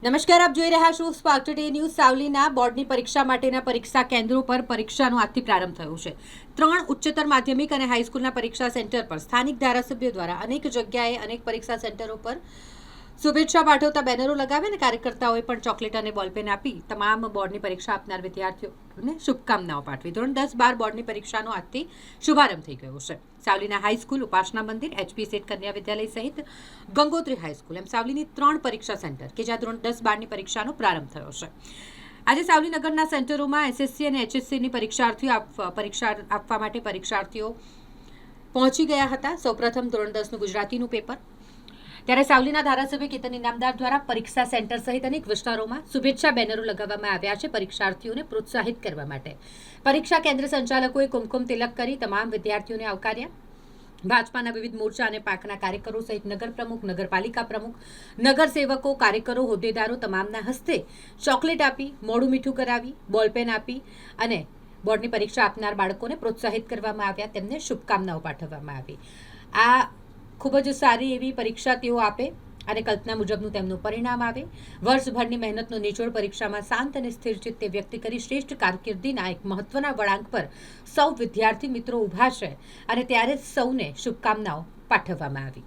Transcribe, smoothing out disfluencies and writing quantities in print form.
નમસ્કાર, આપ જોઈ રહ્યા છો સ્પાર્ક ટુડે ન્યૂઝ. સાવલીના બોર્ડની પરીક્ષા માટેના પરીક્ષા કેન્દ્રો પર પરીક્ષાનો આજથી પ્રારંભ થયો છે. 3 ઉચ્ચતર માધ્યમિક અને હાઈસ્કૂલના પરીક્ષા સેન્ટર પર સ્થાનિક ધારાસભ્યો દ્વારા અનેક જગ્યાએ અનેક પરીક્ષા સેન્ટરો પર શુભેચ્છા પાઠવતા બેનરો લગાવી અને કાર્યકર્તાઓએ પણ ચોકલેટ અને બોલપેન આપી તમામ બોર્ડની પરીક્ષા આપનાર વિદ્યાર્થીઓને શુભકામનાઓ પાઠવી. ધોરણ 10-12 બોર્ડની પરીક્ષાનો આજથી શુભારંભ થઈ ગયો છે. સાવલીના હાઈસ્કૂલ, ઉપાસના મંદિર, એચપી સેઠ કન્યા વિદ્યાલય સહિત ગંગોત્રી હાઈસ્કૂલ એમ સાવલીની 3 પરીક્ષા સેન્ટર કે જ્યાં ધોરણ 10-12ની પરીક્ષાનો પ્રારંભ થયો છે. આજે સાવલી નગરના સેન્ટરોમાં એસએસસી અને એચએસસીની પરીક્ષા આપવા માટે પરીક્ષાર્થીઓ પહોંચી ગયા હતા. સૌપ્રથમ ધોરણ 10નું ગુજરાતીનું પેપર. ત્યારે સાવલીના ધારાસભ્ય કેતન ઇનામદાર દ્વારા પરીક્ષા સેન્ટર સહિત અનેક વિસ્તારોમાં શુભેચ્છા બેનરો લગાવવામાં આવ્યા છે પરીક્ષાર્થીઓને પ્રોત્સાહિત કરવા માટે. પરીક્ષા કેન્દ્ર સંચાલકોએ કુમકુમ તિલક કરી તમામ વિદ્યાર્થીઓને આવકાર્યા. ભાજપાના વિવિધ મોરચા અને પાકના કાર્યકરો સહિત નગર પ્રમુખ, નગરપાલિકા પ્રમુખ, નગરસેવકો, કાર્યકરો, હોદ્દેદારો તમામના હસ્તે ચોકલેટ આપી, મોઢું મીઠું કરાવી, બોલપેન આપી અને બોર્ડની પરીક્ષા આપનાર બાળકોને પ્રોત્સાહિત કરવામાં આવ્યા, તેમને શુભકામનાઓ પાઠવવામાં આવી. આ ખૂબ જ સારી એવી પરીક્ષા તેઓ આપે અને કલ્પના મુજબનું તેમનું પરિણામ આવે. વર્ષભરની મહેનતનો નિચોડ પરીક્ષામાં શાંત અને સ્થિર ચિત્તે વ્યક્ત કરી શ્રેષ્ઠ કારકિર્દીના એક મહત્વના વળાંક પર સૌ વિદ્યાર્થી મિત્રો ઊભા છે અને ત્યારે સૌને શુભકામનાઓ પાઠવવામાં આવી.